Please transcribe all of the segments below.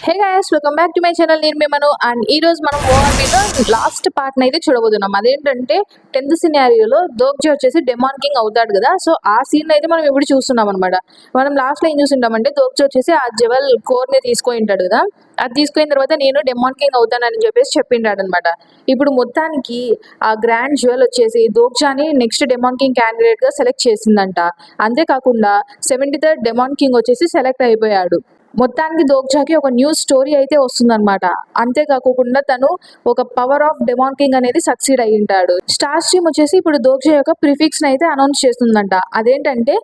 Hey guys, welcome back to my channel. నేను మిమ్మను and ఈ రోజు మనం ఓఆర్బీలో లాస్ట్ పార్ట్ అయితే చూడబోతున్నాం. అదేంటంటే 10th సినారియోలో దోగ్జా వచ్చేసి డెమాన్ కింగ్ అవుతాడు కదా. సో ఆ సీన్ అయితే మనం ఇప్పుడు చూస్తున్నాం అనమాట. మనం లాస్ట్ లో ఏం చూసింటామంటే దోగ్జా వచ్చేసి ఆ జెవెల్ కోర్ ని తీసుకొని ఉంటాడు కదా. అది తీసుకున్న తర్వాత నేను డెమాన్ కింగ్ అవుతానని చెప్పేసి చెప్పింటాడు అనమాట. ఇప్పుడు మొత్తానికి ఆ గ్రాండ్ జ్యువెల్ వచ్చేసి దోగ్జాని నెక్స్ట్ డెమాన్ కింగ్ క్యాండిడేట్ గా సెలెక్ట్ చేసిందంట. అంతేకాకుండా 73rd డెమాన్ కింగ్ వచ్చేసి సెలెక్ట్ అయిపోయాడు. మొత్తానికి దోగ్జాకి ఒక న్యూ స్టోరీ అయితే వస్తుందన్నమాట. అంతేకాకుండా తను ఒక పవర్ ఆఫ్ డెమాన్ కింగ్ అనేది సక్సీడ్ అయి ఉంటాడు. స్టార్ స్ట్రీమ్ వచ్చేసి ఇప్పుడు దోగ్జా యొక్క ప్రిఫిక్స్ అయితే అనౌన్స్ చేస్తుందంట. అదేంటంటే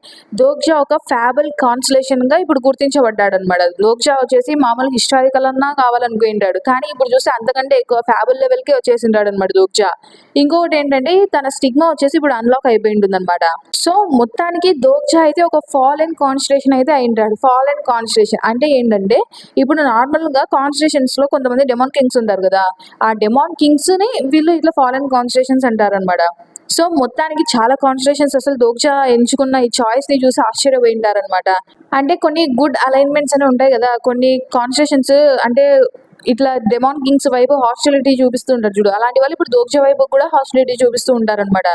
దోగ్జా ఒక ఫ్యాబుల్ కాన్స్టలేషన్ గా ఇప్పుడు గుర్తించబడ్డాడు అనమాట. దోగ్జా వచ్చేసి మామూలు హిస్టారికల్ అన్నా కావాలనుకుంటాడు, కానీ ఇప్పుడు చూస్తే అంతకంటే ఎక్కువ ఫ్యాబుల్ లెవెల్ కి వచ్చేసింటాడు అనమాట దోగ్జా. ఇంకొకటి ఏంటంటే తన స్టిగ్మా వచ్చేసి ఇప్పుడు అన్లాక్ అయిపోయి ఉంటుంది అనమాట. సో మొత్తానికి దోగ్జా అయితే ఒక ఫాలెన్ కాన్స్టలేషన్ అయితే అయింటాడు. ఫాలెన్ కాన్స్టలేషన్ అంటే ఏంటంటే ఇప్పుడు నార్మల్ గా కాన్స్టలేషన్స్ లో కొంతమంది డెమాన్ కింగ్స్ ఉంటారు కదా. ఆ డెమాన్ కింగ్స్ ని వీళ్ళు ఇట్లా ఫాలెన్ కాన్స్టలేషన్స్ అంటారు అనమాట. సో మొత్తానికి చాలా కాన్స్టలేషన్స్ అసలు దోగ్జా ఎంచుకున్న ఈ చాయిస్ ని చూసి ఆశ్చర్యపోయింటారనమాట. అంటే కొన్ని గుడ్ అలైన్మెంట్స్ అని ఉంటాయి కదా, కొన్ని కాన్స్టలేషన్స్ అంటే ఇట్లా డెమాన్ కింగ్స్ వైపు హాస్టిలిటీ చూపిస్తూ ఉంటారు చూడు, అలాంటి వాళ్ళు ఇప్పుడు దోగ్జా వైపు కూడా హాస్టిలిటీ చూపిస్తూ ఉంటారనమాట.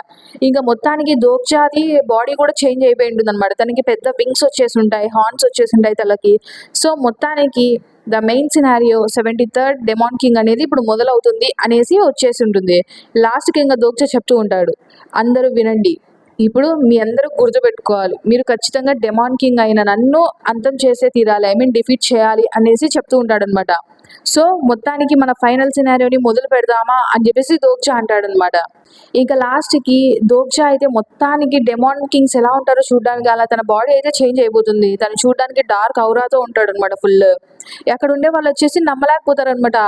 ఇంకా మొత్తానికి దోగ్జాది బాడీ కూడా చేంజ్ అయిపోయి ఉంటుంది అనమాట. తనకి పెద్ద వింగ్స్ వచ్చేసి ఉంటాయి, హార్న్స్ వచ్చేసి ఉంటాయి తలకి. సో మొత్తానికి the main scenario 73rd demon king అనేది ఇప్పుడు మొదలవుతుంది అనేసి వచ్చేసి ఉంటుంది. లాస్ట్ కి ఇంకా దోగ్జా చెప్తూ ఉంటాడు, అందరూ వినండి, ఇప్పుడు మీ అందరూ గుర్తుపెట్టుకోవాలి, మీరు ఖచ్చితంగా డెమాన్ కింగ్ అయిన నన్ను అంతం చేసే తీరాలి, ఐ మీన్ డిఫీట్ చేయాలి అనేసి చెప్తూ ఉంటాడు అనమాట. సో మొత్తానికి మన ఫైనల్ సినారియోని మొదలు పెడదామా అని చెప్పేసి దోగ్జా అంటాడు అనమాట. ఇంకా లాస్ట్ కి దోగ్జా అయితే మొత్తానికి డెమాన్ కింగ్స్ ఎలా ఉంటారో చూడడానికి అలా తన బాడీ అయితే చేంజ్ అయిపోతుంది. తను చూడడానికి డార్క్ ఔరాతో ఉంటాడు అనమాట ఫుల్. అక్కడ ఉండే వాళ్ళు వచ్చేసి నమ్మలేకపోతారు అనమాట.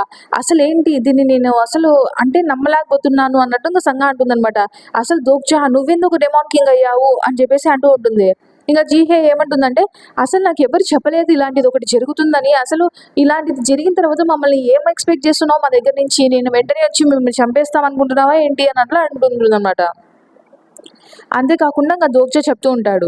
అసలు ఏంటి దీన్ని నేను అసలు అంటే నమ్మలేకపోతున్నాను అన్నట్టు ఇంకా సంగా అంటుంది అనమాట. అసలు దోగ్జా నువ్వెందుకు డెమాన్ కింగ్ అయ్యావు అని చెప్పేసి అంటూ ఉంటుంది. ఇంకా జీహే ఏమంటుందంటే అసలు నాకు ఎవరు చెప్పలేదు ఇలాంటిది ఒకటి జరుగుతుందని. అసలు ఇలాంటిది జరిగిన తర్వాత మమ్మల్ని ఏం ఎక్స్పెక్ట్ చేస్తున్నావు మా దగ్గర నుంచి, నేను వెంటనే వచ్చి మిమ్మల్ని చంపేస్తాం అనుకుంటున్నావా ఏంటి అని అట్లా అంటుంది అనమాట. అంతేకాకుండా ఇంకా దోగ్జా చెప్తూ ఉంటాడు,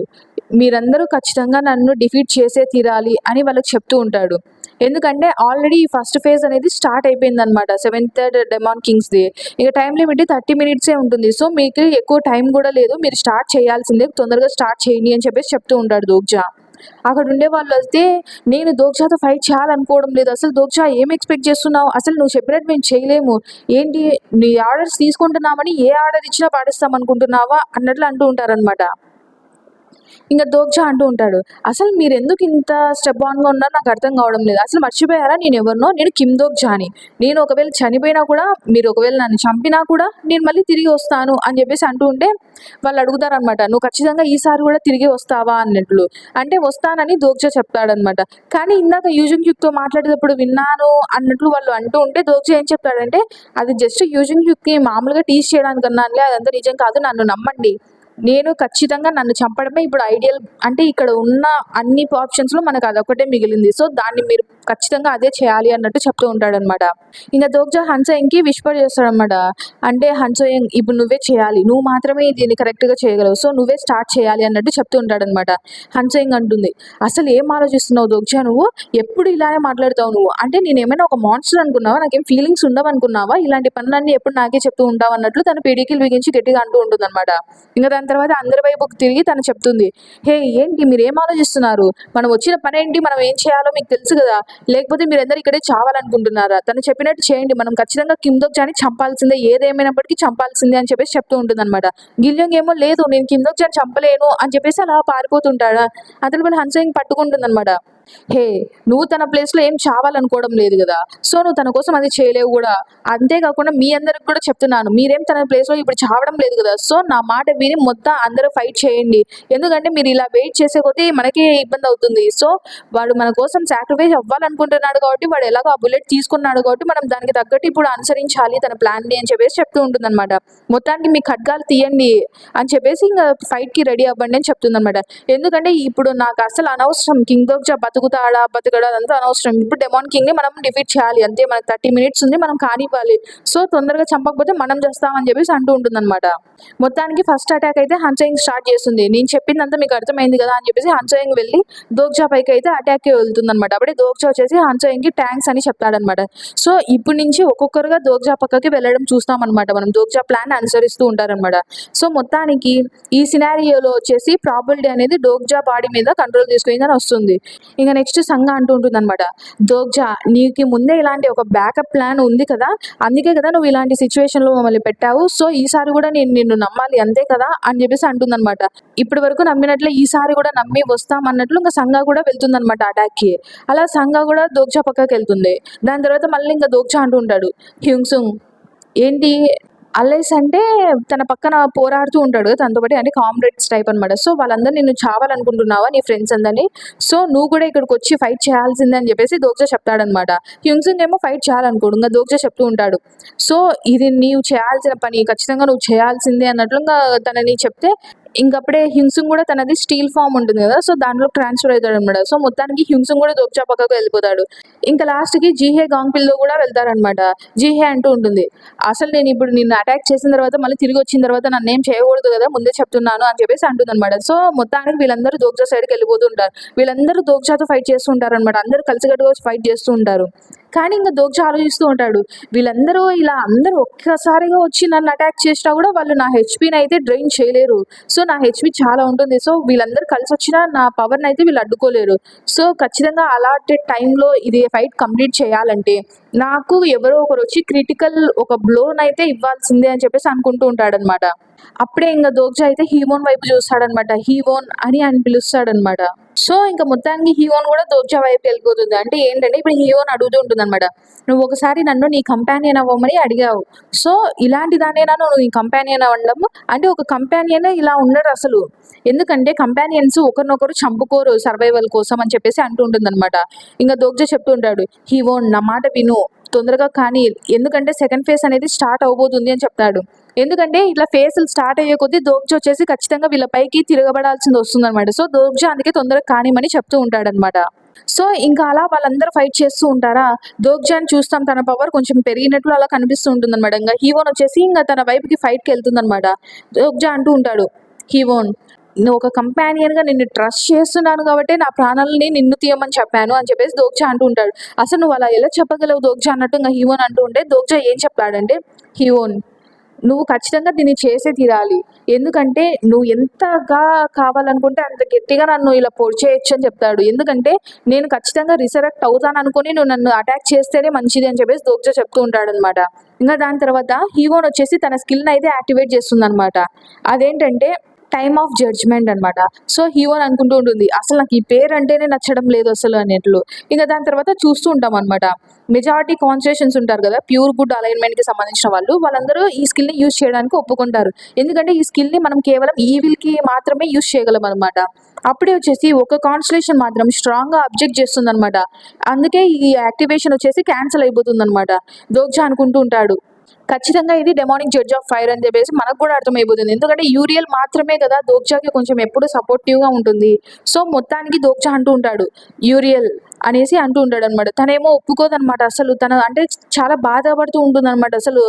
మీరందరూ ఖచ్చితంగా నన్ను డిఫీట్ చేసే తీరాలి అని వాళ్ళకి చెప్తూ ఉంటాడు. ఎందుకంటే ఆల్రెడీ ఫస్ట్ ఫేజ్ అనేది స్టార్ట్ అయిపోయింది అనమాట 7th డెమాన్ కింగ్స్ ది. ఇక టైం లిమిట్ 30 minutes ఉంటుంది. సో మీకు ఎక్కువ టైం కూడా లేదు, మీరు స్టార్ట్ చేయాల్సిందే, తొందరగా స్టార్ట్ చేయండి అని చెప్పేసి చెప్తూ ఉంటాడు దోగ్జా. అక్కడ ఉండే వాళ్ళు అయితే నేను దోగ్జాతో ఫైట్ చేయాలనుకోవడం లేదు, అసలు దోగ్జా ఏం ఎక్స్పెక్ట్ చేస్తున్నావు, అసలు నువ్వు చెప్పినట్టు మేము చేయలేము, ఏంటి నీ ఆర్డర్స్ తీసుకుంటున్నామని ఏ ఆర్డర్ ఇచ్చినా పాటిస్తాం అనుకుంటున్నావా అన్నట్లు అంటూ ఉంటారనమాట. ఇంకా దోగ్జా అంటూ ఉంటాడు, అసలు మీరు ఎందుకు ఇంత స్టెప్ ఆన్ గా ఉన్నారో నాకు అర్థం కావడం లేదు, అసలు మర్చిపోయారా నేను ఎవరినో, నేను కిమ్ దోగ్జాని, నేను ఒకవేళ చనిపోయినా కూడా, మీరు ఒకవేళ నన్ను చంపినా కూడా నేను మళ్ళీ తిరిగి వస్తాను అని చెప్పేసి అంటూ ఉంటే వాళ్ళు అడుగుతారనమాట, నువ్వు ఖచ్చితంగా ఈసారి కూడా తిరిగి వస్తావా అన్నట్లు. అంటే వస్తానని దోగ్జా చెప్తాడనమాట. కానీ ఇందాక యూజింగ్ యుక్ తో మాట్లాడేటప్పుడు విన్నాను అన్నట్లు వాళ్ళు అంటూ ఉంటే దోగ్జా ఏం చెప్తాడంటే, అది జస్ట్ యూజింగ్ యుక్ ని మామూలుగా టీచ్ చేయడానికి అన్నానులే, అదంతా నిజం కాదు, నన్ను నమ్మండి, నేను ఖచ్చితంగా నన్ను చంపడమే ఇప్పుడు ఐడియల్, అంటే ఇక్కడ ఉన్న అన్ని ఆప్షన్స్ లో మనకు అదొకటే మిగిలింది, సో దాన్ని మీరు ఖచ్చితంగా అదే చేయాలి అన్నట్టు చెప్తూ ఉంటాడు అనమాట. ఇంకా దోగ్జా హన్సోయింగ్కి విస్పర్ చేస్తాడనమాట. అంటే హన్సోయింగ్ ఇప్పుడు నువ్వే చేయాలి, నువ్వు మాత్రమే దీన్ని కరెక్ట్ గా చేయగలవు, సో నువ్వే స్టార్ట్ చేయాలి అన్నట్టు చెప్తూ ఉంటాడనమాట. హన్సోయింగ్ అంటుంది, అసలు ఏం ఆలోచిస్తున్నావు దోగ్జా, నువ్వు ఎప్పుడు ఇలానే మాట్లాడతావు, నువ్వు అంటే నేను ఏమైనా ఒక మాన్స్టర్ అనుకున్నావా, నాకేం ఫీలింగ్స్ ఉండవు అనుకున్నావా, ఇలాంటి పనులన్నీ ఎప్పుడు నాకే చెప్తూ ఉంటావు అన్నట్లు తను పిడికిలు బిగించి గట్టిగా అంటూ ఉంటుంది అనమాట. ఇంకా దాని తర్వాత అందరి వైపుకి తిరిగి తను చెప్తుంది, హే ఏంటి మీరు ఏం ఆలోచిస్తున్నారు, మనం వచ్చిన పని ఏంటి, మనం ఏం చేయాలో మీకు తెలుసు కదా, లేకపోతే మీరందరూ ఇక్కడే చావాలనుకుంటున్నారా, తను చెప్పినట్టు చేయండి, మనం ఖచ్చితంగా కిమ్ దోగ్జాని చంపాల్సిందే, ఏదేమైనప్పటికీ చంపాల్సిందే అని చెప్పేసి చెప్తూ ఉంటుంది అనమాట. గిల్యోంగ్ ఏమో లేదు నేను కిమ్ దోగ్జాని చంపలేను అని చెప్పేసి అలా పారిపోతుంటాడా. అతను వాళ్ళు హన్సోయింగ్ పట్టుకుంటుంది అనమాట. హే నువ్వు తన ప్లేస్ లో ఏం చావాలనుకోవడం లేదు కదా, సో నువ్వు తన కోసం అది చేయలేవు కూడా, అంతేకాకుండా మీ అందరికి కూడా చెప్తున్నాను, మీరేం తన ప్లేస్ లో ఇప్పుడు చావడం లేదు కదా, సో నా మాట విని మొత్తం అందరూ ఫైట్ చేయండి, ఎందుకంటే మీరు ఇలా వెయిట్ చేసే కొద్దీ మనకే ఇబ్బంది అవుతుంది, సో వాడు మన కోసం సాక్రిఫైస్ అవ్వాలనుకుంటున్నాడు కాబట్టి, వాడు ఎలాగో ఆ బుల్లెట్ తీసుకున్నాడు కాబట్టి మనం దానికి తగ్గట్టు ఇప్పుడు అనుసరించాలి తన ప్లాన్ ని అని చెప్పేసి చెప్తూ ఉంటుంది అనమాట. మొత్తానికి మీ ఖడ్గాలు తీయండి అని చెప్పేసి ఇంకా ఫైట్ కి రెడీ అవ్వండి అని చెప్తుంది అనమాట. ఎందుకంటే ఇప్పుడు నాకు అసలు అనవసరం కింగ్ దోగ్జా బతుకుతాడా బతకడా అదంతా అనవసరం. ఇప్పుడు డెమాన్ కింగ్ ని మనం డిఫీట్ చేయాలి అంతే. మనకు 30 మినిట్స్ ఉంది, మనం కానివ్వాలి. సో తొందరగా చంపకపోతే మనం చేస్తామని చెప్పేసి అంటూ ఉంటుందన్నమాట. మొత్తానికి ఫస్ట్ అటాక్ అయితే హన్సయింగ్ స్టార్ట్ చేస్తుంది. నేను చెప్పిందంతా మీకు అర్థమైంది కదా అని చెప్పేసి హన్సయింగ్ వెళ్ళి దోగ్జా పైకి అయితే అటాక్ వెళ్తుందన్నమాట. అప్పుడే దోగ్జా వచ్చేసి హన్సయింగ్ కి థ్యాంక్స్ అని చెప్తాడనమాట. సో ఇప్పుడు నుంచి ఒక్కొక్కరుగా దోగ్జా పక్కకి వెళ్ళడం చూస్తామన్నమాట. మనం దోగ్జా ప్లాన్ అనుసరిస్తూ ఉంటారనమాట. సో మొత్తానికి ఈ సినారియోలో వచ్చేసి ప్రాబిలిటీ అనేది దోగ్జా బాడీ మీద కంట్రోల్ తీసుకుందని వస్తుంది. ఇంకా నెక్స్ట్ సంఘ అంటూ ఉంటుంది అనమాట, దోగ్జా నీకు ముందే ఇలాంటి ఒక బ్యాకప్ ప్లాన్ ఉంది కదా, అందుకే కదా నువ్వు ఇలాంటి సిచ్యువేషన్ లో మమ్మల్ని పెట్టావు. సో ఈసారి కూడా నేను నిన్ను నమ్మాలి అంతే కదా అని చెప్పేసి అంటుందన్నమాట. ఇప్పటి వరకు నమ్మినట్లే ఈసారి కూడా నమ్మి వస్తామన్నట్లు ఇంకా సంఘ కూడా వెళ్తుందన్నమాట అటాక్ కి. అలా సంఘ కూడా దోగ్జా పక్కకి వెళ్తుంది. దాని తర్వాత మళ్ళీ ఇంకా దోగ్జా అంటూ ఉంటాడు, హ్యూంగ్సుంగ్ ఏంటి అల్లైస్ అంటే తన పక్కన పోరాడుతూ ఉంటాడు కదా తనతో పాటు, అంటే కామ్రేడ్స్ టైప్ అనమాట. సో వాళ్ళందరూ నిన్ను చావాలనుకుంటున్నావా నీ ఫ్రెండ్స్ అందరినీ, సో నువ్వు కూడా ఇక్కడికి వచ్చి ఫైట్ చేయాల్సిందే అని చెప్పేసి దోగ్జా చెప్తాడనమాట. హ్యూంగ్సుంగ్ ఏమో ఫైట్ చేయాలనుకోడు, ఇంకా దోగ్జా చెప్తూ ఉంటాడు, సో ఇది నీవు చేయాల్సిన పని, ఖచ్చితంగా నువ్వు చేయాల్సిందే అన్నట్లు ఇంకా తనని చెప్తే ఇంకప్పుడే హ్యూంగ్సుంగ్ కూడా తనది స్టీల్ ఫామ్ ఉంటుంది కదా, సో దాంట్లో ట్రాన్స్ఫర్ అవుతాడు అనమాట. సో మొత్తానికి హ్యూంగ్సుంగ్ కూడా దోగ్జా పక్కకు వెళ్ళిపోతాడు. ఇంకా లాస్ట్ కి జీహే గాంగ్పిల్ లో కూడా వెళ్తారనమాట. జీహే అంటూ ఉంటుంది, అసలు నేను ఇప్పుడు నిన్ను అటాక్ చేసిన తర్వాత మళ్ళీ తిరిగి వచ్చిన తర్వాత నన్ను ఏం చేయకూడదు కదా, ముందే చెప్తున్నాను అని చెప్పేసి అంటుంది అనమాట. సో మొత్తానికి వీళ్ళందరూ దోగ్జా సైడ్కి వెళ్ళిపోతూ ఉంటారు. వీళ్ళందరూ దోగ్జాతో ఫైట్ చేస్తూ ఉంటారు అనమాట. అందరూ కలిసికట్టుగా ఫైట్ చేస్తూ ఉంటారు. కానీ ఇంకా దోగ్జా ఆలోచిస్తూ ఉంటాడు, వీళ్ళందరూ ఇలా అందరూ ఒక్కసారిగా వచ్చి నన్ను అటాక్ చేసినా కూడా వాళ్ళు నా హెచ్పిని అయితే డ్రైన్ చేయలేరు. సో నా హెచ్పి చాలా ఉంటుంది. సో వీళ్ళందరూ కలిసి వచ్చినా నా పవర్ని అయితే వీళ్ళు అడ్డుకోలేరు. సో ఖచ్చితంగా అలాంటి టైంలో ఇది ఫైట్ కంప్లీట్ చేయాలంటే నాకు ఎవరో ఒకరు వచ్చి క్రిటికల్ ఒక బ్లోనైతే ఇవ్వాల్సిందే అని చెప్పేసి అనుకుంటూ ఉంటాడనమాట. అప్పుడే ఇంకా దోగ్జా అయితే హీవోన్ వైపు చూస్తాడనమాట. హీవోన్ అని పిలుస్తాడనమాట. సో ఇంకా మొత్తానికి హీవోన్ కూడా దోగ్జా వైపు వెళ్ళిపోతుంది. అంటే ఏంటంటే ఇప్పుడు హీవోన్ అడుగుతూ ఉంటుంది అనమాట, నువ్వు ఒకసారి నన్ను నీ కంపానియన్ అవ్వమని అడిగావు, సో ఇలాంటి దానేనా నువ్వు నీ కంపానియన్ అవ్వడం, అంటే ఒక కంపానియన్ ఇలా ఉండరు అసలు, ఎందుకంటే కంపానియన్స్ ఒకరినొకరు చంపుకోరు సర్వైవల్ కోసం అని చెప్పేసి అంటూ ఉంటుంది అనమాట. ఇంకా దోగ్జా చెప్తూ ఉంటాడు, హీవోన్ నా మాట విను తొందరగా, కానీ ఎందుకంటే సెకండ్ ఫేజ్ అనేది స్టార్ట్ అవబోతుంది అని చెప్తాడు. ఎందుకంటే ఇట్లా ఫేజ్లు స్టార్ట్ అయ్యే కొద్దీ దోగ్జా వచ్చేసి ఖచ్చితంగా వీళ్ళపైకి తిరగబడాల్సింది వస్తుంది అనమాట. సో దోగ్జా అందుకే తొందరగా కానిమని చెప్తూ ఉంటాడనమాట. సో ఇంకా అలా వాళ్ళందరూ ఫైట్ చేస్తూ ఉంటారా, దోగ్జాని చూస్తాం తన పవర్ కొంచెం పెరిగినట్లు అలా కనిపిస్తూ ఉంటుంది అనమాట. ఇంకా హీవోన్ వచ్చేసి ఇంకా తన వైపుకి ఫైట్కి వెళ్తుంది అనమాట. దోగ్జా అంటూ ఉంటాడు, హీవోన్ నువ్వు ఒక కంపానియన్ గా నిన్ను ట్రస్ట్ చేస్తున్నాను కాబట్టి నా ప్రాణాలని నిన్ను తీయమని చెప్పాను అని చెప్పేసి దోగ్జా అంటూ ఉంటాడు. అసలు నువ్వు అలా ఎలా చెప్పగలవు దోగ్జా అన్నట్టు ఇంకా హీవోన్ అంటూ ఉంటే దోగ్జా ఏం చెప్తాడంటే, హీవోన్ నువ్వు ఖచ్చితంగా దీన్ని చేసే తీరాలి, ఎందుకంటే నువ్వు ఎంతగా కావాలనుకుంటే అంత గట్టిగా నన్ను ఇలా పొడి చేయొచ్చు అని చెప్తాడు. ఎందుకంటే నేను ఖచ్చితంగా రిసరెక్ట్ అవుతాను అనుకుని నువ్వు నన్ను అటాక్ చేస్తేనే మంచిది అని చెప్పేసి దోగ్జా చెప్తూ ఉంటాడు అనమాట. ఇంకా దాని తర్వాత హీవోన్ వచ్చేసి తన స్కిల్ని అయితే యాక్టివేట్ చేస్తుంది అనమాట. అదేంటంటే టైమ్ ఆఫ్ జడ్జ్మెంట్ అనమాట. సో హీవోన్ అనుకుంటూ ఉంటుంది, అసలు నాకు ఈ పేరు అంటేనే నచ్చడం లేదు అసలు అనేట్లు. ఇంకా దాని తర్వాత చూస్తూ ఉంటాం అనమాట, మెజారిటీ కాన్స్టిట్యూషన్స్ ఉంటారు కదా ప్యూర్ గుడ్ అలైన్మెంట్ కి సంబంధించిన వాళ్ళందరూ ఈ స్కిల్ ని యూజ్ చేయడానికి ఒప్పుకుంటారు. ఎందుకంటే ఈ స్కిల్ ని మనం కేవలం ఈవిల్ కి మాత్రమే యూజ్ చేయగలం అనమాట. అప్పుడే వచ్చేసి ఒక కాన్స్టిట్యూషన్ మాత్రం స్ట్రాంగ్ గా అబ్జెక్ట్ చేస్తుంది అనమాట. అందుకే ఈ యాక్టివేషన్ వచ్చేసి క్యాన్సిల్ అయిపోతుంది అనమాట. దోగ్జా అనుకుంటూ ఉంటాడు, ఖచ్చితంగా ఇది డెమానిక్ జడ్జ్ ఆఫ్ ఫైర్ అని చెప్పేసి మనకు కూడా అర్థమైపోతుంది. ఎందుకంటే యూరియల్ మాత్రమే కదా దోగ్జాకి కొంచెం ఎప్పుడు సపోర్టివ్ గా ఉంటుంది. సో మొత్తానికి దోగ్జా అంటూ ఉంటాడు, యూరియల్ అనేసి అంటూ ఉంటాడు అనమాట. తనేమో ఒప్పుకోదనమాట. అసలు తన అంటే చాలా బాధపడుతూ ఉంటుంది అనమాట. అసలు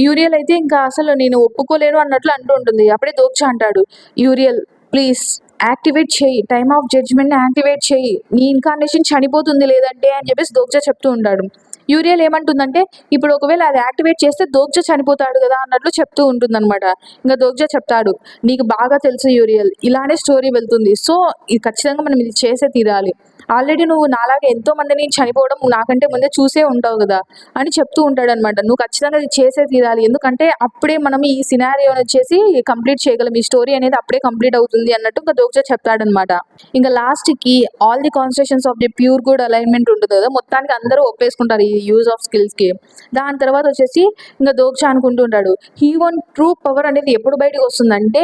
యూరియల్ అయితే ఇంకా అసలు నేను ఒప్పుకోలేను అన్నట్లు అంటూ ఉంటుంది. అప్పుడే దోగ్జా అంటాడు, యూరియల్ ప్లీజ్ యాక్టివేట్ చేయి, టైమ్ ఆఫ్ జడ్జ్మెంట్ ని యాక్టివేట్ చేయి, నీ ఇన్కార్నేషన్ చనిపోతుంది లేదంటే అని చెప్పేసి దోగ్జా చెప్తూ ఉంటాడు. యూరియల్ ఏమంటుందంటే ఇప్పుడు ఒకవేళ అది యాక్టివేట్ చేస్తే దోగ్జా చనిపోతాడు కదా అన్నట్లు చెప్తూ ఉంటుంది అనమాట. ఇంకా దోగ్జా చెప్తాడు, నీకు బాగా తెలుసు యూరియల్, ఇలానే స్టోరీ వెళ్తుంది, సో ఇది ఖచ్చితంగా మనం ఇది చేసే తీరాలి, ఆల్రెడీ నువ్వు నాలాగా ఎంతో మందిని చనిపోవడం నాకంటే ముందే చూసే ఉంటావు కదా అని చెప్తూ ఉంటాడు అనమాట. నువ్వు ఖచ్చితంగా ఇది చేసే తీరాలి, ఎందుకంటే అప్పుడే మనం ఈ సినారియోని వచ్చేసి కంప్లీట్ చేయగలం, ఈ స్టోరీ అనేది అప్పుడే కంప్లీట్ అవుతుంది అన్నట్టు ఇంకా దోగ్జా చెప్తాడనమాట. ఇంకా లాస్ట్ కి all the constitutions of the pure good alignment ఉంటుంది కదా, మొత్తానికి అందరూ ఒప్పేసుకుంటారు ఈ యూజ్ ఆఫ్ స్కిల్స్ కి. దాని తర్వాత వచ్చేసి ఇంకా దోగ్జా అనుకుంటూ ఉంటాడు, హీవోన్ ట్రూ పవర్ అనేది ఎప్పుడు బయటకు వస్తుందంటే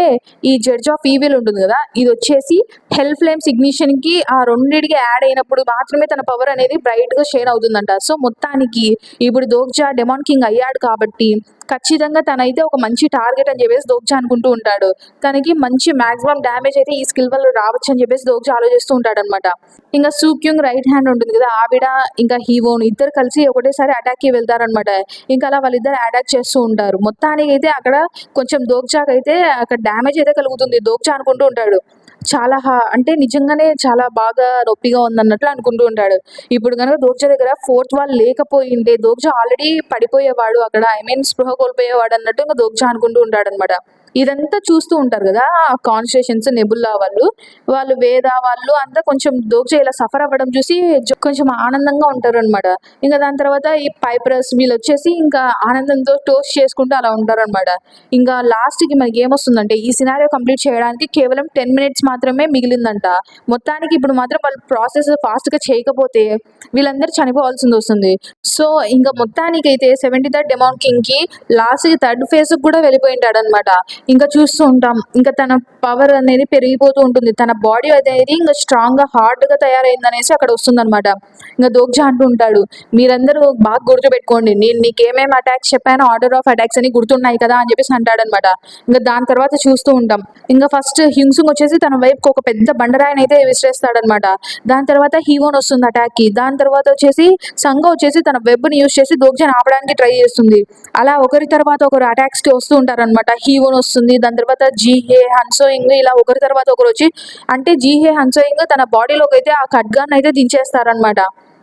ఈ జడ్జ్ ఆఫ్ ఈవిల్ ఉంటుంది కదా, ఇది వచ్చేసి హెల్ ఫ్లేమ్స్ ఇగ్నిషన్ కి ఆ రెండింటికి యాడ్ అయినప్పుడు మాత్రమే తన పవర్ అనేది బ్రైట్ గా షేర్ అవుతుందంట. సో మొత్తానికి ఇప్పుడు దోగ్జా డెమాన్ కింగ్ అయ్యాడు కాబట్టి ఖచ్చితంగా తనైతే ఒక మంచి టార్గెట్ అని చెప్పేసి దోగ్జా అనుకుంటూ ఉంటాడు. తనకి మంచి మాక్సిమం డ్యామేజ్ అయితే ఈ స్కిల్ వల్ల రావచ్చు అని చెప్పేసి దోగ్జా ఆలోచిస్తూ ఉంటాడు అనమాట. ఇంకా సూక్యూంగ్ రైట్ హ్యాండ్ ఉంటుంది కదా, ఆవిడ ఇంకా హీవోన్ ఇద్దరు కలిసి ఒకటేసారి అటాక్ కి వెళ్తారనమాట. ఇంకా అలా వాళ్ళిద్దరు అటాక్ చేస్తూ ఉంటారు. మొత్తానికి అయితే అక్కడ కొంచెం దోగ్జాకి అయితే అక్కడ డ్యామేజ్ అయితే కలుగుతుంది. దోగ్జా అనుకుంటూ ఉంటాడు చాలా అంటే నిజంగానే చాలా బాగా నొప్పిగా ఉందన్నట్లు అనుకుంటూ ఉంటాడు. ఇప్పుడు కనుక దోగ్జా దగ్గర ఫోర్త్ వాల్ లేకపోయింటే దోగ్జా ఆల్రెడీ పడిపోయేవాడు అక్కడ, ఐ మీన్ స్పృహ కోల్పోయేవాడు అన్నట్టు ఇంకా దోగ్జా అనుకుంటూ ఉంటాడు అనమాట. ఇదంతా చూస్తూ ఉంటారు కదా కాన్స్టిట్యూషన్స్ నెబుల్లా వాళ్ళు వేద వాళ్ళు అంతా కొంచెం దోగ్జా ఇలా సఫర్ అవ్వడం చూసి కొంచెం ఆనందంగా ఉంటారు అనమాట. ఇంకా దాని తర్వాత ఈ పైప్రస్ వీళ్ళు వచ్చేసి ఇంకా ఆనందంతో టోస్ట్ చేసుకుంటూ అలా ఉంటారు అనమాట. ఇంకా లాస్ట్ కి మనకి ఏమొస్తుందంటే ఈ సినారియో కంప్లీట్ చేయడానికి కేవలం 10 minutes మాత్రమే మిగిలిందంట. మొత్తానికి ఇప్పుడు మాత్రం వాళ్ళు ప్రాసెస్ ఫాస్ట్ గా చేయకపోతే వీళ్ళందరూ చనిపోవాల్సింది వస్తుంది. సో ఇంకా మొత్తానికి అయితే 73rd డెమాన్ కింగ్ కి లాస్ట్ కి థర్డ్ ఫేజ్ కూడా వెళ్ళిపోయింటాడు అనమాట. ఇంకా చూస్తూ ఉంటాం ఇంకా తన పవర్ అనేది పెరిగిపోతూ ఉంటుంది. తన బాడీ అనేది ఇంకా స్ట్రాంగ్ గా హార్డ్ గా తయారైందనేసి అక్కడ వస్తుంది అనమాట. ఇంకా దోగ్జా అంటూ ఉంటాడు, మీరందరూ బాగా గుర్తుపెట్టుకోండి, నేను మీకు ఏమేమి అటాక్స్ చెప్పానో ఆర్డర్ ఆఫ్ అటాక్స్ అని గుర్తున్నాయి కదా అని చెప్పేసి అంటాడనమాట. ఇంకా దాని తర్వాత చూస్తూ ఉంటాం ఇంకా ఫస్ట్ హింసుంగ్ వచ్చేసి తన వైపుకి ఒక పెద్ద బండరాయిని అయితే విసిరేస్తాడనమాట. దాని తర్వాత హీవోన్ వస్తుంది అటాక్ కి. దాని తర్వాత వచ్చేసి సంఘ వచ్చేసి తన వెబ్ ని యూజ్ చేసి దోగ్జాని ఆపడానికి ట్రై చేస్తుంది. అలా ఒకరి తర్వాత ఒకరు అటాక్స్ కి వస్తూ ఉంటారనమాట. హీవోన్ వస్తుంది, దాని తర్వాత జీహే హన్సోయింగ్ ఇలా ఒకరి తర్వాత ఒకరు వచ్చి అంటే జీహే హన్సోయింగ్ తన బాడీలోకి అయితే ఆ ఖడ్గాన్ అయితే దించేస్తారనమాట.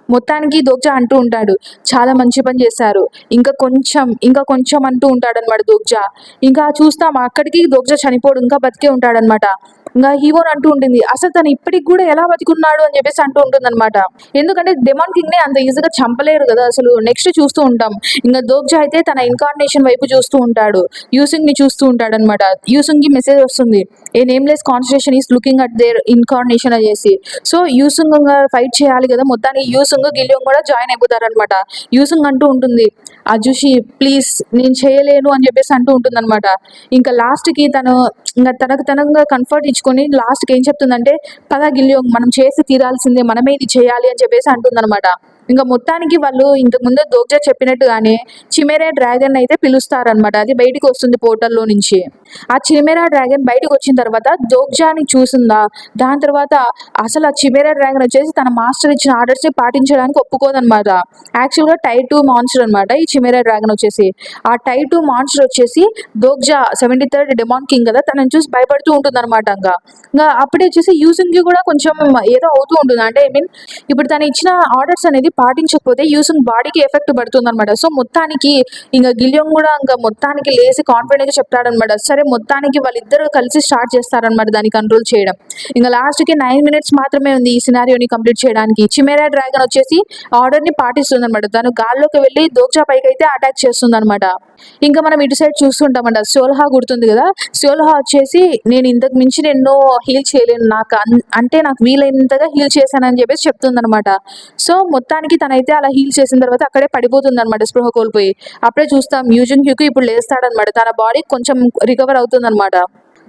మొత్తానికి దోగ్జా అంటూ ఉంటాడు, చాలా మంచి పని చేశారు, ఇంకా కొంచెం అంటూ ఉంటాడు అనమాట దోగ్జా. ఇంకా చూస్తాం అక్కడికి దోగ్జా చనిపోడు, ఇంకా బతికే ఉంటాడనమాట. ఇంకా హీవోన్ అంటూ ఉంటుంది, అసలు తను ఇప్పటికి కూడా ఎలా బతికున్నాడు అని చెప్పేసి అంటూ ఉంటుంది అనమాట. ఎందుకంటే డెమాన్ కింగ్ ని అంత ఈజీగా చంపలేరు కదా అసలు. నెక్స్ట్ చూస్తూ ఉంటాం ఇంకా దోగ్జా అయితే తన ఇన్కార్నేషన్ వైపు చూస్తూ ఉంటాడు, యూసింగ్ ని చూస్తూ ఉంటాడు అనమాట. యూసింగ్ కి మెసేజ్ వస్తుంది, a nameless constitution is looking at their incarnation అనేసి. సో యూసింగ్ ఫైట్ చేయాలి కదా, మొత్తానికి యూసింగ్ గిలియోంగ్ కూడా జాయిన్ అయిపోతారు అనమాట. యూసింగ్ అంటూ ఉంటుంది, అజుషి ప్లీజ్ నేను చేయలేను అని చెప్పేసి అంటూ ఉంటుంది అనమాట. ఇంకా లాస్ట్ కి ఇంకా తనగా కంఫర్ట్ ఇచ్చుకొని లాస్ట్ కి ఏం చెప్తుందంటే, పద గిలియోంగ్ మనం చేసి తీరాల్సిందే, మనమే ఇది చేయాలి అని చెప్పేసి అంటుందన్నమాట. ఇంకా మొత్తానికి వాళ్ళు ఇంతకు ముందు దోగ్జా చెప్పినట్టుగానే చిమెరా డ్రాగన్ అయితే పిలుస్తారనమాట. అది బయటికి వస్తుంది పోర్టల్లో నుంచి. ఆ చిమెరా డ్రాగన్ బయటకు వచ్చిన తర్వాత దోగ్జాని చూసిందా, దాని తర్వాత అసలు ఆ చిమెరా డ్రాగన్ వచ్చేసి తన మాస్టర్ ఇచ్చిన ఆర్డర్స్ ని పాటించడానికి ఒప్పుకోదనమాట. యాక్చువల్ గా టైర్ 2 మాన్స్టర్ అనమాట ఈ చిమెరా డ్రాగన్ వచ్చేసి. ఆ టైర్ 2 మాన్స్టర్ వచ్చేసి దోగ్జా 73rd డెమాన్ కింగ్ కదా, తనని చూసి భయపడుతూ ఉంటుంది అనమాట. ఇంకా అప్పుడే వచ్చేసి యూసింగ్ కూడా కొంచెం ఏదో అవుతూ ఉంటుంది. అంటే ఐ మీన్ ఇప్పుడు తను ఇచ్చిన ఆర్డర్స్ అనేది పాటించకపోతే యూసింగ్ బాడీకి ఎఫెక్ట్ పడుతుంది అనమాట. సో మొత్తానికి ఇంకా గిలియోంగ్ కూడా ఇంకా మొత్తానికి లేసి కాన్ఫిడెంట్ గా చెప్తాడనమాట. సరే మొత్తానికి వాళ్ళిద్దరు కలిసి స్టార్ట్ చేస్తారనమాట దాన్ని కంట్రోల్ చేయడం. ఇంకా లాస్ట్ కి 9 minutes మాత్రమే ఉంది ఈ సినారియోని కంప్లీట్ చేయడానికి. చిమెరా డ్రాగన్ వచ్చేసి ఆర్డర్ ని పాటిస్తుంది అనమాట. తను గాల్లోకి వెళ్ళి దోగ్జా పైకి అయితే అటాక్ చేస్తుంది అనమాట. ఇంకా మనం ఇటు సైడ్ చూస్తుంటామంట, సోల్హా గుర్తుంది కదా, సోల్హా వచ్చేసి నేను ఇంతకు మించి ఎన్నో హీల్ చేయలేను, నాకు వీలైనంతగా హీల్ చేశానని చెప్పేసి చెప్తుంది అనమాట. సో మొత్తానికి తనైతే అలా హీల్ చేసిన తర్వాత అక్కడే పడిపోతుంది అనమాట స్పృహ కోల్పోయి. అప్పుడే చూస్తాం యూజింగ్ హ్యూకి ఇప్పుడు లేస్తాడనమాట, తన బాడీ కొంచెం రికవర్ అవుతుంది అనమాట.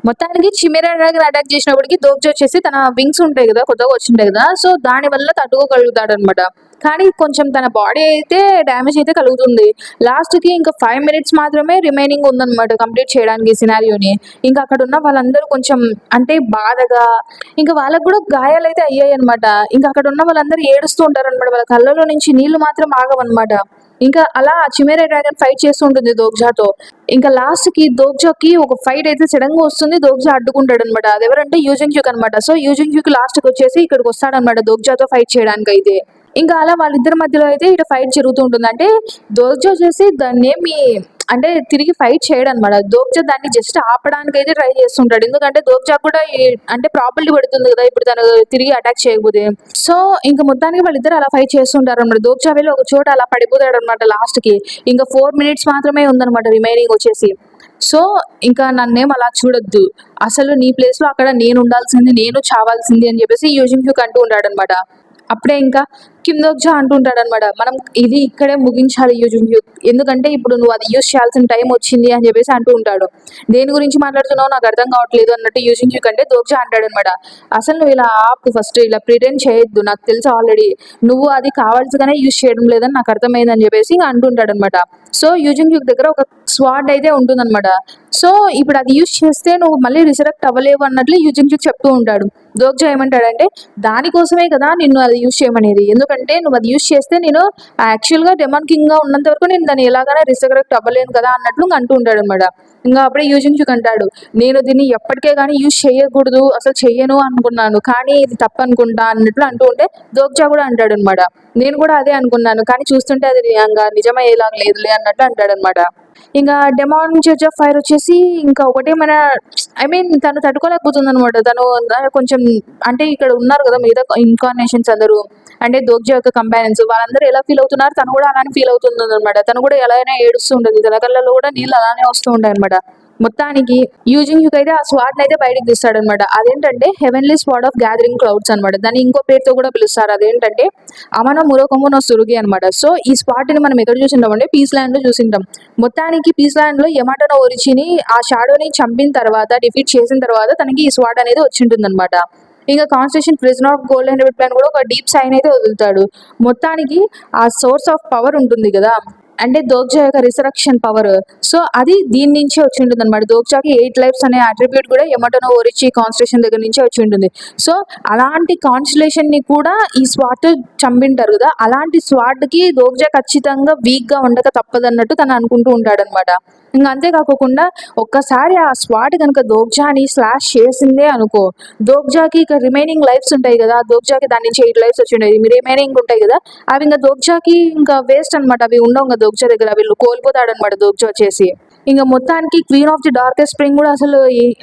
మొత్తానికి చిమెరా డ్రాగన్ అటాక్ చేసినప్పటికి దోగ్జా వచ్చేసి తన వింగ్స్ ఉంటాయి కదా, కొత్తగా వచ్చింటాయి కదా, సో దాని వల్ల తట్టుకోగలుగుతాడు అనమాట. కానీ కొంచెం తన బాడీ అయితే డ్యామేజ్ అయితే కలుగుతుంది. లాస్ట్ కి ఇంకా 5 minutes మాత్రమే రిమైనింగ్ ఉందన్నమాట కంప్లీట్ చేయడానికి సినారియోని. ఇంకా అక్కడ ఉన్న వాళ్ళందరూ కొంచెం అంటే బాధగా, ఇంకా వాళ్ళకు కూడా గాయాలు అయితే అయ్యాయి అనమాట. ఇంకా అక్కడ ఉన్న వాళ్ళందరూ ఏడుస్తూ ఉంటారు అనమాట, వాళ్ళ కళ్ళలో నుంచి నీళ్లు మాత్రం ఆగవన్నమాట. ఇంకా అలా చిమెరా డ్రాగన్ ఫైట్ చేస్తూ ఉంటుంది దోగ్జాతో. ఇంకా లాస్ట్ కి దోగ్జాకి ఒక ఫైట్ అయితే సడన్ గా వస్తుంది, దోగ్జా అడ్డుకుంటాడు అనమాట. అది ఎవరంటే యూజింగ్ హ్యూక్ అనమాట. సో యూజింగ్ హ్యూక్ లాస్ట్ కి వచ్చేసి ఇక్కడికి వస్తాడనమాట దోగ్జాతో ఫైట్ చేయడానికి అయితే. ఇంకా అలా వాళ్ళిద్దరి మధ్యలో అయితే ఇటు ఫైట్ జరుగుతూ ఉంటుంది. అంటే దోగ్జా వచ్చేసి దాన్ని ఏమి అంటే తిరిగి ఫైట్ చేయడం అనమాట. దోగ్జా దాన్ని జస్ట్ ఆపడానికి అయితే ట్రై చేస్తుంటాడు. ఎందుకంటే దోగ్జా కూడా అంటే ప్రాపర్టీ పడుతుంది కదా ఇప్పుడు తను తిరిగి అటాక్ చేయకపోతే. సో ఇంకా మొత్తానికి వాళ్ళిద్దరు అలా ఫైట్ చేస్తుంటారు అనమాట. దోగ్జా వెళ్ళి ఒక చోట అలా పడిపోతాడు అనమాట లాస్ట్ కి. ఇంకా 4 minutes మాత్రమే ఉందన్నమాట రిమైనింగ్ వచ్చేసి. సో ఇంకా నన్నేం అలా చూడొద్దు, అసలు నీ ప్లేస్ లో అక్కడ నేను ఉండాల్సింది, నేను చావాల్సింది అని చెప్పేసి యూజింగ్ హ్యూక్ అంటూ ఉంటాడు అనమాట. అప్పుడే ఇంకా కిమ్ దోగ్జా అంటుంటాడనమాట, మనం ఇది ఇక్కడే ముగించాలి యూజింగ్ యూక్, ఎందుకంటే ఇప్పుడు నువ్వు అది యూజ్ చేయాల్సిన టైం వచ్చింది అని చెప్పేసి అంటూ ఉంటాడు. దేని గురించి మాట్లాడుతున్నావు నాకు అర్థం కావట్లేదు అన్నట్టు యూజింగ్ యూక్ అంటే దోగ్జా అంటాడనమాట, అసలు నువ్వు ఇలా ఆపు, ఫస్ట్ ఇలా ప్రిటెండ్ చేయొద్దు, నాకు తెలుసు ఆల్రెడీ నువ్వు అది కావాల్సిగానే యూజ్ చేయడం లేదని నాకు అర్థమైంది అని చెప్పేసి ఇంకా అంటుంటాడనమాట. సో యూజింగ్ యూక్ దగ్గర ఒక స్వాడ్ అయితే ఉంటుందన్నమాట. సో ఇప్పుడు అది యూజ్ చేస్తే నువ్వు మళ్ళీ రిసరెక్ట్ అవ్వలేవు అన్నట్లు యూజింగ్ యూక్ చెప్తూ ఉంటాడు. దోగ్జా ఏమంటాడంటే దానికోసమే కదా నిన్ను అది యూజ్ చేయమనేది, ఎందుకంటే నువ్వు అది యూజ్ చేస్తే నేను యాక్చువల్గా డెమాన్ కింగ్ గా ఉన్నంత వరకు నేను దాన్ని ఎలాగైనా రిసరెక్ట్ అవ్వలేను కదా అన్నట్లు ఇంకా అంటూ ఉంటాడు అనమాట. ఇంకా అప్పుడే యూజింగ్ యూక్ అంటాడు, నేను దీన్ని ఎప్పటికే కానీ యూజ్ చేయకూడదు, అసలు చెయ్యను అనుకున్నాను, కానీ ఇది తప్పనుకుంటా అన్నట్లు అంటూ ఉంటే దోగ్జా కూడా అంటాడు అనమాట, నేను కూడా అదే అనుకున్నాను, కానీ చూస్తుంటే అది నిజమయ్యేలాగా లేదులే అన్నట్లు అంటాడు అనమాట. ఇంకా డెమాన్ జడ్జ్ ఆఫ్ ఫైర్ వచ్చేసి ఇంకా ఒకటేమైనా తను తట్టుకోలేకపోతుంది అనమాట. తను కొంచెం అంటే ఇక్కడ ఉన్నారు కదా మిగతా ఇన్కార్నేషన్స్ అందరూ, అంటే దోగ్జా యొక్క కంపానియన్స్, వాళ్ళందరూ ఎలా ఫీల్ అవుతున్నారు తను కూడా అలానే ఫీల్ అవుతుంది అనమాట. తను కూడా ఎలాగైనా ఏడుస్తూ ఉంటుంది, తన కళ్ళలో కూడా నీళ్ళు అలానే వస్తూ ఉంటాయి అనమాట. మొత్తానికి యూజింగ్ యూక్ అయితే ఆ స్వాడ్ అయితే బయటకు తీస్తాడనమాట. అదేంటంటే హెవెన్లీ స్వాడ్ ఆఫ్ గ్యాదరింగ్ క్లౌడ్స్ అనమాట, దాన్ని ఇంకో పేరుతో కూడా పిలుస్తారు, అదేంటంటే అమన మురోకొమనో సురుగి అనమాట. సో ఈ స్పాట్ ని మనం ఎక్కడ చూసింటాం అంటే పీస్ ల్యాండ్ లో చూసింటాం. మొత్తానికి పీస్ ల్యాండ్ లో యమటనో ఒరిచిని ఆ షాడోని చంపిన తర్వాత, డిఫీట్ చేసిన తర్వాత తనకి ఈ స్వాడ్ అనేది వచ్చింటుంది అనమాట. ఇంకా constitution prison of golden head plan కూడా ఒక డీప్ సైన్ అయితే వదులుతాడు. మొత్తానికి ఆ సోర్స్ ఆఫ్ పవర్ ఉంటుంది కదా, అంటే దోగ్జా యొక్క రిసరక్షన్ పవర్, సో అది దీని నుంచే వచ్చి ఉంటుంది అనమాట. దోగ్జాకి 8 లైఫ్స్ అనే అట్రిబ్యూట్ కూడా యమటనో ఒరిచి కాన్స్టిట్యూషన్ దగ్గర నుంచే వచ్చి ఉంటుంది. సో అలాంటి కాన్స్టిలేషన్ ని కూడా ఈ స్వాట్ చంపింటారు కదా, అలాంటి స్వాట్ కి దోగ్జా ఖచ్చితంగా వీక్ గా ఉండక తప్పదన్నట్టు తను అనుకుంటూ ఉంటాడనమాట. ఇంకా అంతేకాకుండా ఒక్కసారి ఆ స్వాట్ కనుక దోగ్జాని స్లాష్ చేసిందే అనుకో, దోగ్జాకి ఇక రిమైనింగ్ లైఫ్స్ ఉంటాయి కదా, దోగ్జాకి దాని నుంచి 8 లైఫ్స్ వచ్చి ఉంటాయి, రిమైనింగ్ ఉంటాయి కదా, అవి ఇంకా దోగ్జాకి ఇంకా వేస్ట్ అనమాట, అవి ఉండవు ఇంకా దోగ్జా దగ్గర, వీళ్ళు కోల్పోతాడనమాట దోగ్జా వచ్చేసి. ఇంకా మొత్తానికి queen of the darkest spring కూడా అసలు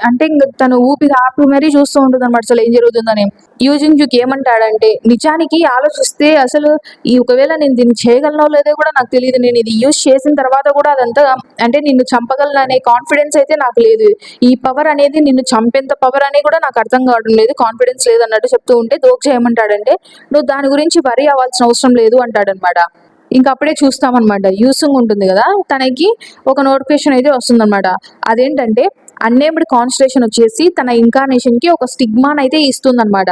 అంటే ఇంకా తను ఊపిరి ఆపి మరీ చూస్తూ ఉంటుంది అనమాట అసలు ఏం జరుగుతుందని. యూజింగ్ యూక్ ఏమంటాడంటే నిజానికి ఆలోచిస్తే అసలు ఈ ఒకవేళ నేను దీన్ని చేయగలనో లేదో కూడా నాకు తెలియదు, నేను ఇది యూజ్ చేసిన తర్వాత కూడా అదంతా అంటే నిన్ను చంపగలను అనే కాన్ఫిడెన్స్ అయితే నాకు లేదు, ఈ పవర్ అనేది నిన్ను చంపేంత పవర్ అని కూడా నాకు అర్థం కావడం లేదు, కాన్ఫిడెన్స్ లేదు అన్నట్టు చెప్తూ ఉంటే దోగ్జా ఏమంటాడంటే నువ్వు దాని గురించి వరీ అవ్వాల్సిన అవసరం లేదు అంటాడనమాట. ఇంకా అప్పుడే చూస్తామన్నమాట, యూసింగ్ ఉంటుంది కదా, తనకి ఒక నోటిఫికేషన్ అయితే వస్తుందన్నమాట. అదేంటంటే అన్నేమ్డ్ కాన్స్టిలేషన్ వచ్చేసి తన ఇన్కార్నేషన్ కి ఒక స్టిగ్మాన్ అయితే ఇస్తుందన్నమాట.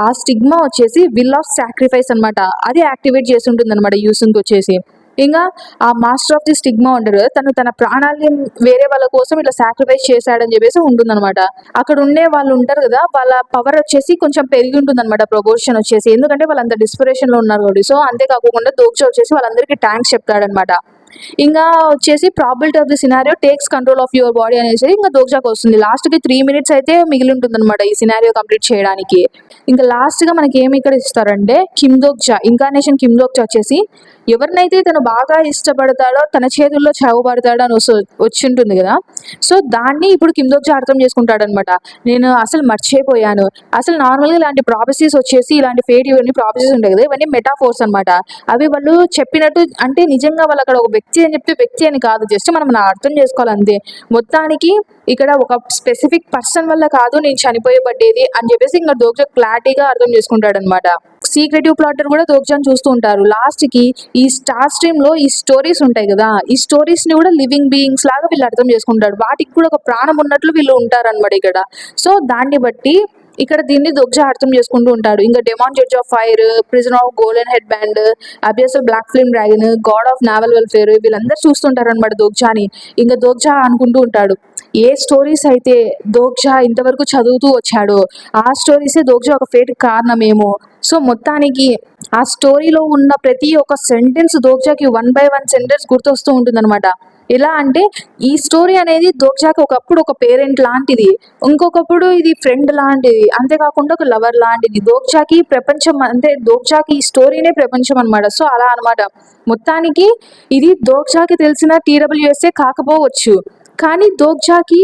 ఆ స్టిగ్మా వచ్చేసి విల్ ఆఫ్ సాక్రిఫైస్ అనమాట, అది యాక్టివేట్ చేసి ఉంటుంది అనమాట యూసింగ్ వచ్చేసి. ఇంకా ఆ మాస్టర్ ఆఫ్ ది స్టిగ్మా ఉంటారు కదా, తను తన ప్రాణాలని వేరే వాళ్ళ కోసం ఇట్లా సాక్రిఫైస్ చేశాడని చెప్పేసి ఉంటుందన్నమాట. అక్కడ ఉండే వాళ్ళు ఉంటారు కదా, వాళ్ళ పవర్ వచ్చేసి కొంచెం పెరిగి ఉంటుంది అనమాట, ప్రపోర్షన్ వచ్చేసి, ఎందుకంటే వాళ్ళంత డిస్పిరేషన్ లో ఉన్నారు కాబట్టి. సో అంతేకాకుండా దోగ్జా వచ్చేసి వాళ్ళందరికీ థ్యాంక్స్ చెప్తాడనమాట. ఇంకా వచ్చేసి probability of the scenario takes control of your body అనేసి ఇంకా దోగ్జాకి వస్తుంది. లాస్ట్ కి 3 మినిట్స్ అయితే మిగిలి ఉంటుంది అనమాట ఈ సినారియో కంప్లీట్ చేయడానికి. ఇంకా లాస్ట్ గా మనకి ఏమి ఇక్కడ ఇస్తారంటే కిమ్ దోగ్జా ఇన్కార్నేషన్ కిమ్ దోగ్జా వచ్చేసి ఎవరినైతే తను బాగా ఇష్టపడతాడో తన చేతుల్లో చావుపడతాడో అని వచ్చి ఉంటుంది కదా, సో దాన్ని ఇప్పుడు కిమ్ దోగ్జా అర్థం చేసుకుంటాడు అనమాట. నేను అసలు మర్చిపోయాను, అసలు నార్మల్గా ఇలాంటి ప్రాపసీస్ వచ్చేసి ఇలాంటి ఫేట్ ఇవన్నీ ప్రాపసీస్ ఉంటాయి కదా, ఇవన్నీ మెటాఫోర్స్ అనమాట. అవి వాళ్ళు చెప్పినట్టు అంటే నిజంగా వాళ్ళు అక్కడ ఒక వ్యక్తి అని చెప్పి వ్యక్తి అని కాదు, జస్ట్ మనం అర్థం చేసుకోవాలి అంతే. మొత్తానికి ఇక్కడ ఒక స్పెసిఫిక్ పర్సన్ వల్ల కాదు నేను చనిపోయేబడ్డేది అని చెప్పేసి ఇంకా దోగ్జా క్లారిటీగా అర్థం చేసుకుంటాడు అనమాట. సీక్రెటివ్ ప్లాటర్ కూడా దోగ్జాని చూస్తూ ఉంటారు. లాస్ట్ కి ఈ స్టార్ స్ట్రీమ్ లో ఈ స్టోరీస్ ఉంటాయి కదా, ఈ స్టోరీస్ ని కూడా లివింగ్ బీయింగ్స్ లాగా వీళ్ళు అర్థం చేసుకుంటారు, వాటికి కూడా ఒక ప్రాణం ఉన్నట్లు వీళ్ళు ఉంటారన్నమాట ఇక్కడ. సో దాన్ని బట్టి ఇక్కడ దీన్ని దోగ్జా అర్థం చేసుకుంటూ ఉంటాడు. ఇంకా demon judge of fire, prison of golden head band, abyss of black flame dragon, god of naval welfare, వీళ్ళందరూ చూస్తుంటారు అనమాట దోగ్జాని. ఇంకా దోగ్జా అనుకుంటూ ఉంటాడు, ఏ స్టోరీస్ అయితే దోగ్జా ఇంతవరకు చదువుతూ వచ్చాడో ఆ స్టోరీసే దోగ్జా ఒక ఫేట్ కారణమేమో. సో మొత్తానికి ఆ స్టోరీలో ఉన్న ప్రతి ఒక్క సెంటెన్స్ దోగ్జాకి 1 by 1 సెంటెన్స్ గుర్తొస్తూ ఉంటుంది అనమాట. ఎలా అంటే ఈ స్టోరీ అనేది దోగ్జాకి ఒకప్పుడు ఒక పేరెంట్ లాంటిది, ఇంకొకప్పుడు ఇది ఫ్రెండ్ లాంటిది, అంతేకాకుండా ఒక లవర్ లాంటిది. దోగ్జాకి ప్రపంచం అంటే దోగ్జాకి ఈ స్టోరీనే ప్రపంచం అనమాట. సో అలా అనమాట. మొత్తానికి ఇది దోగ్జాకి తెలిసిన TWSA కాకపోవచ్చు, కానీ దోగ్జాకి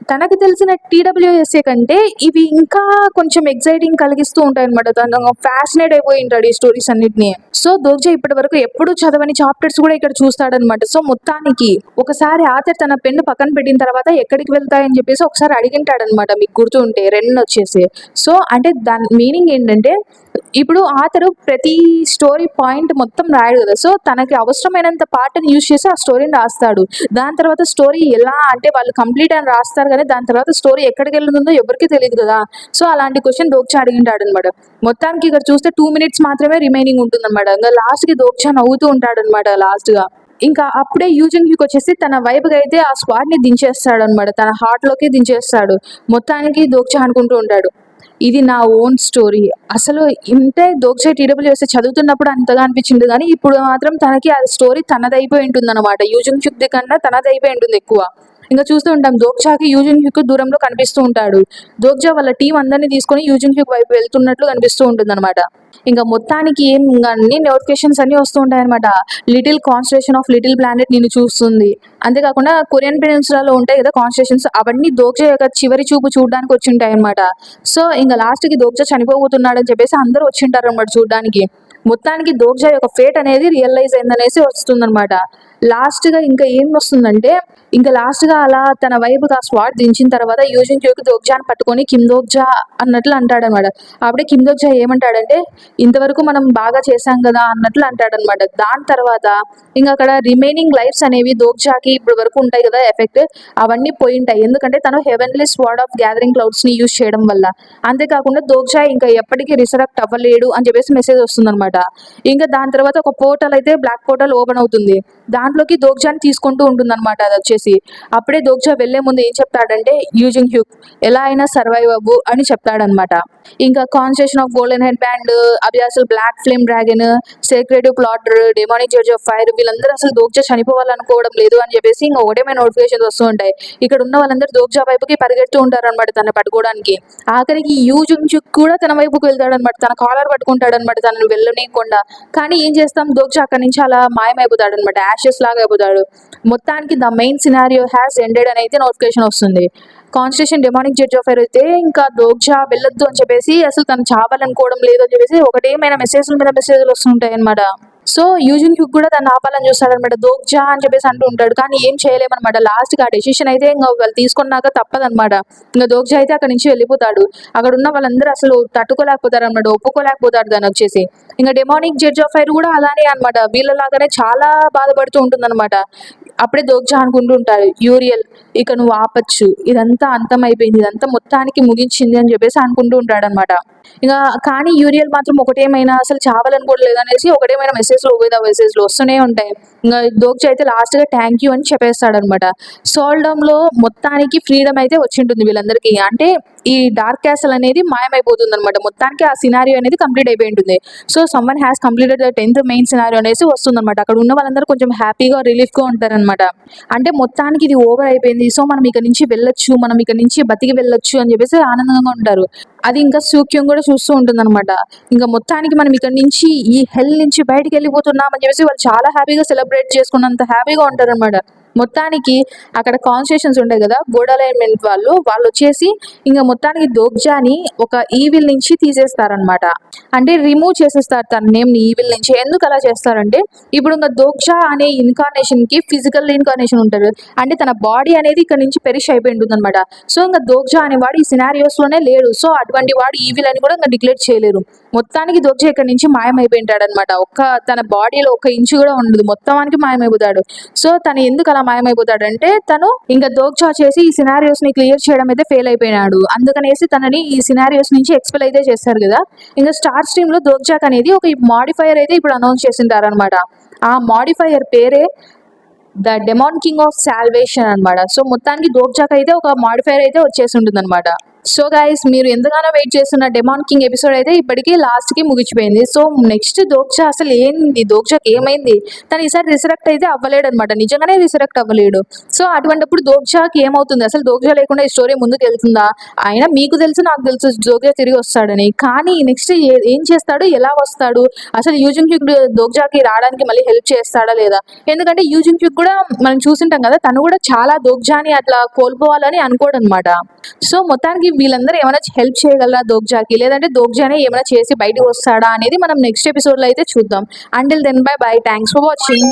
తనకు తెలిసిన TWSA కంటే ఇవి ఇంకా కొంచెం ఎక్సైటింగ్ కలిగిస్తూ ఉంటాయి అనమాట. తను ఫ్యాసినేట్ అయిపోయి ఉంటాడు ఈ స్టోరీస్ అన్నిటిని. సో దోగ్జా ఇప్పటి వరకు ఎప్పుడు చదవని చాప్టర్స్ కూడా ఇక్కడ చూస్తాడనమాట. సో మొత్తానికి ఒకసారి ఆథర్ తన పెన్ను పక్కన పెట్టిన తర్వాత ఎక్కడికి వెళ్తాయని చెప్పేసి ఒకసారి అడిగింటాడనమాట, మీకు గుర్తుంటే రెన్ వచ్చేసి. సో అంటే దాని మీనింగ్ ఏంటంటే ఇప్పుడు ఆథరు ప్రతి స్టోరీ పాయింట్ మొత్తం రాయడు కదా, సో తనకి అవసరమైనంత పార్ట్ని యూజ్ చేసి ఆ స్టోరీని రాస్తాడు. దాని తర్వాత స్టోరీ ఎలా అంటే వాళ్ళు కంప్లీట్ అని రాస్తారు కానీ దాని తర్వాత స్టోరీ ఎక్కడికి వెళ్తుందో ఎవరికి తెలియదు కదా. సో అలాంటి క్వశ్చన్ దోక్ష అడిగింటాడు అనమాట. మొత్తానికి ఇక్కడ చూస్తే 2 minutes మాత్రమే రిమైనింగ్ ఉంటుంది అనమాట. ఇంకా లాస్ట్కి దోక్ష నవ్వుతూ ఉంటాడు అనమాట లాస్ట్గా. ఇంకా అప్పుడే యూజన్ హ్యూక్ వచ్చేసి తన వైపుకి అయితే ఆ స్క్వాడ్ని దించేస్తాడు అనమాట, తన హార్ట్లోకి దించేస్తాడు. మొత్తానికి దోక్ష అనుకుంటూ ఉంటాడు, ఇది నా ఓన్ స్టోరీ. అసలు ఇంటే దోక్ష టీడబ్ల్యూఎస్ చదువుతున్నప్పుడు అంతగా అనిపించింది కానీ ఇప్పుడు మాత్రం తనకి ఆ స్టోరీ తనదైపోయి ఉంటుంది అనమాట. యూజన్ హ్యూక్ కన్నా తనదైపోయి ఉంటుంది ఎక్కువ. ఇంకా చూస్తూ ఉంటాం దోక్షాకి యూజన్ హ్యూక్ దూరంలో కనిపిస్తూ ఉంటాడు. దోక్ష వాళ్ళ టీం అందరినీ తీసుకొని యూజన్ హ్యూక్ వైపు వెళ్తున్నట్లు కనిపిస్తూ ఉంటుంది అనమాట. ఇంకా మొత్తానికి అన్ని నోటిఫికేషన్స్ అన్ని వస్తూ ఉంటాయి అనమాట. Little constellation of little planet నేను చూస్తుంది. అంతేకాకుండా కొరియన్ పెనిన్సులాలో ఉంటాయి కదా కాన్స్టలేషన్స్, అవన్నీ దోక్ష యొక్క చివరి చూపు చూడడానికి వచ్చి ఉంటాయి అనమాట. సో ఇంకా లాస్ట్కి దోక్ష చనిపోబోతున్నాడని చెప్పేసి అందరూ వచ్చి ఉంటారు అనమాట చూడడానికి. మొత్తానికి దోక్ష యొక్క ఫేట్ అనేది రియలైజ్ అయిందనేసి వస్తుందన్నమాట. లాస్ట్గా ఇంకా ఏం వస్తుందంటే ఇంకా లాస్ట్గా అలా తన వైపుగా స్వాట్ దించిన తర్వాత యూజన్ హ్యూక్ దోక్షాన్ని పట్టుకొని కిమ్ దోక్ష అన్నట్లు అంటాడనమాట. అప్పుడే కిమ్ దోక్ష ఏమంటాడంటే ఇంతవరకు మనం బాగా చేశాం కదా అన్నట్లు అంటాడనమాట. దాని తర్వాత ఇంకా అక్కడ రిమైనింగ్ లైఫ్స్ అనేవి దోక్షాకి ఇప్పుడు వరకు ఉంటాయి కదా ఎఫెక్ట్, అవన్నీ పోయింటాయి. ఎందుకంటే తను హెవెన్లీ స్వార్డ్ ఆఫ్ గ్యాదరింగ్ క్లౌడ్స్ని యూజ్ చేయడం వల్ల. అంతేకాకుండా దోక్ష ఇంకా ఎప్పటికీ రిసరక్ట్ అవ్వలేడు అని చెప్పేసి మెసేజ్ వస్తుందన్నమాట. ఇంకా దాని తర్వాత ఒక పోర్టల్ అయితే బ్లాక్ పోర్టల్ ఓపెన్ అవుతుంది. దాంట్లోకి దోక్షాన్ని తీసుకుంటూ ఉంటుంది అనమాట. అది వచ్చేసి అప్పుడే దోక్ష వెళ్లే ముందు ఏం చెప్తాడంటే యూజన్ హ్యూక్ ఎలా అయినా సర్వైవ్ అవ్వు అని చెప్తాడనమాట. ఇంకా constellation of golden head band, అసలు black flame dragon, secretive plotter, demonic judge of fire, వీళ్ళందరూ అసలు దోక్ష చనిపోవాలనుకోవడం లేదు అని చెప్పేసి ఇంకా ఒకటేమైనా నోటిఫికేషన్స్ వస్తూ ఉంటాయి. ఇక్కడ ఉన్న వాళ్ళందరూ దోక్ష వైపుకి పరిగెడుతూ ఉంటారు అనమాట తనని పట్టుకోవడానికి. ఆఖరికి యూజన్ హ్యూక్ కూడా తన వైపుకి వెళ్తాడనమాట, తన కాలర్ పట్టుకుంటాడనమాట తనని వెళ్ళనీయకుండా. కానీ ఏం చేస్తాం, దోక్ష అక్కడి నుంచి అలా మాయమైపోతాడు అనమాట, యాషెస్ లాగా అయిపోతాడు. మొత్తానికి the main scenario has ended అని అయితే నోటిఫికేషన్ వస్తుంది. Constellation demonic judge of fire అయితే ఇంకా దోక్ష వెళ్ళొద్దు అని చెప్పేసి అసలు తను చావాలనుకోవడం లేదు అని చెప్పేసి ఒకటేమైనా మెసేజ్ల మీద మెసేజ్లు వస్తుంటాయి అనమాట. సో యూజన్ హ్యూక్ కూడా దాన్ని ఆపాలని చూస్తాడనమాట, దోక్ష అని చెప్పేసి అంటూ ఉంటాడు. కానీ ఏం చేయలేమన్నమాట. లాస్ట్కి ఆ డెసిషన్ అయితే ఇంకా వాళ్ళు తీసుకున్నాక తప్పదనమాట. ఇంకా దోక్ష అయితే అక్కడి నుంచి వెళ్ళిపోతాడు. అక్కడ ఉన్న వాళ్ళందరూ అసలు తట్టుకోలేకపోతారు అనమాట, ఒప్పుకోలేకపోతారు దాన్ని వచ్చేసి. ఇంకా డెమానిక్ జడ్జ్ ఆఫ్ ఫైర్ కూడా అలానే అనమాట, వీళ్ళలాగానే చాలా బాధపడుతూ ఉంటుంది అనమాట. అప్పుడే దోక్ష అనుకుంటూ ఉంటాడు, యూరియల్ ఇక నువ్వు ఆపచ్చు, ఇదంతా అంతం అయిపోయింది, ఇదంతా మొత్తానికి ముగించింది అని చెప్పేసి అనుకుంటూ ఉంటాడు అనమాట. ఇంకా కానీ యూరియల్ మాత్రం ఒకటేమైనా అసలు చావాలనుకోవట్లేదు అనేసి ఒకటేమైనా మెసేజ్లు వస్తూనే ఉంటాయి. ఇంకా దోక్ష అయితే లాస్ట్గా థ్యాంక్ యూ అని చెప్పేస్తాడనమాట. సోల్డమ్లో మొత్తానికి ఫ్రీడమ్ అయితే వచ్చింటుంది వీళ్ళందరికీ. అంటే ఈ డార్క్ క్యాసల్ అనేది మాయమైపోతుంది అనమాట. మొత్తానికి ఆ సినారియో అనేది కంప్లీట్ అయిపోయి ఉంటుంది. So someone has completed the 10th main scenario అనేసి వస్తుందన్నమాట. అక్కడ ఉన్న వాళ్ళందరూ కొంచెం హ్యాపీగా రిలీఫ్గా ఉంటారనమాట. అంటే మొత్తానికి ఇది ఓవర్ అయిపోయింది, సో మనం ఇక్కడ నుంచి వెళ్ళొచ్చు, మనం ఇక్కడ నుంచి బతికి వెళ్ళొచ్చు అని చెప్పేసి ఆనందంగా ఉంటారు. అది ఇంకా సూక్యం కూడా చూస్తూ ఉంటుంది అనమాట. ఇంకా మొత్తానికి మనం ఇక్కడ నుంచి ఈ హెల్ నుంచి బయటికి వెళ్ళిపోతున్నాం అని చెప్పేసి వాళ్ళు చాలా హ్యాపీగా సెలబ్రేట్ చేసుకున్నంత హ్యాపీగా ఉంటారు అనమాట. మొత్తానికి అక్కడ కాన్స్టలేషన్స్ ఉంటాయి కదా, గోడ్ అలైన్మెంట్ వాళ్ళు వచ్చేసి ఇంకా మొత్తానికి దోక్షాని ఒక ఈవిల్ నుంచి తీసేస్తారనమాట. అంటే రిమూవ్ చేసేస్తారు తన నేమ్ ని ఈవిల్ నుంచి. ఎందుకు అలా చేస్తారంటే ఇప్పుడు ఇంకా దోక్ష అనే ఇన్కార్నేషన్ కి ఫిజికల్ ఇన్కార్నేషన్ ఉంటారు, అంటే తన బాడీ అనేది ఇక్కడ నుంచి పెరిష్ అయిపోయి ఉంటుంది అనమాట. సో ఇంకా దోక్ష అనేవాడు ఈ సినారియోస్ లోనే లేడు. సో అటువంటి వాడు ఈవిల్ అని కూడా ఇంకా డిక్లేర్ చేయలేరు. మొత్తానికి దోక్ష ఇక్కడ నుంచి మాయమైపోయింటాడు అనమాట. తన బాడీలో 1 ఇంచు కూడా ఉండదు, మొత్తానికి మాయమైపోతాడు. సో తను ఎందుకు అలా మాయమైపోతాడంటే తను ఇంకా దోక్ష చేసి ఈ సినారియోస్ ని క్లియర్ చేయడం అయితే ఫెయిల్ అయిపోయినాడు. అందుకనేసి తనని ఈ సినారియోస్ నుంచి ఎక్స్పెల్ అయితే చేస్తారు కదా. ఇంకా స్టార్ స్ట్రీమ్ లో దోక్షాక్ అనేది ఒక మాడిఫైయర్ అయితే ఇప్పుడు అనౌన్స్ చేసింటారు అనమాట. ఆ మాడిఫైయర్ పేరే the demon king of salvation అనమాట. సో మొత్తానికి దోక్షాక్ అయితే ఒక మాడిఫైయర్ అయితే వచ్చేసి ఉంటుంది అనమాట. సో గైస్, మీరు ఎంతగానో వెయిట్ చేస్తున్న డెమాన్ కింగ్ ఎపిసోడ్ అయితే ఇప్పటికీ లాస్ట్కి ముగిసిపోయింది. సో నెక్స్ట్ దోక్ష అసలు ఏంది, దోక్షకి ఏమైంది, తను ఈసారి రిసరెక్ట్ అయితే అవ్వలేడు అనమాట, నిజంగానే రిసరెక్ట్ అవ్వలేడు. సో అటువంటిప్పుడు దోక్షకి ఏమవుతుంది, అసలు దోక్ష లేకుండా ఈ స్టోరీ ముందుకు వెళ్తుందా? అయినా మీకు తెలుసు, నాకు తెలుసు దోక్ష తిరిగి వస్తాడని. కానీ నెక్స్ట్ ఏం చేస్తాడు, ఎలా వస్తాడు, అసలు యూజన్ హ్యూక్ దోక్షకి రావడానికి మళ్ళీ హెల్ప్ చేస్తాడా లేదా? ఎందుకంటే యూజన్ హ్యూక్ కూడా మనం చూసింటాం కదా, తను కూడా చాలా దోక్షని అట్లా కోల్పోవాలని అనుకోడు అనమాట. సో మొత్తానికి వీళ్ళందరూ ఏమైనా హెల్ప్ చేయగలరా దోక్షకి, లేదంటే దోక్షనే ఏమైనా చేసి బయటకు వస్తాడా అనేది మనం నెక్స్ట్ ఎపిసోడ్ లో అయితే చూద్దాం. Until then bye bye, thanks for watching.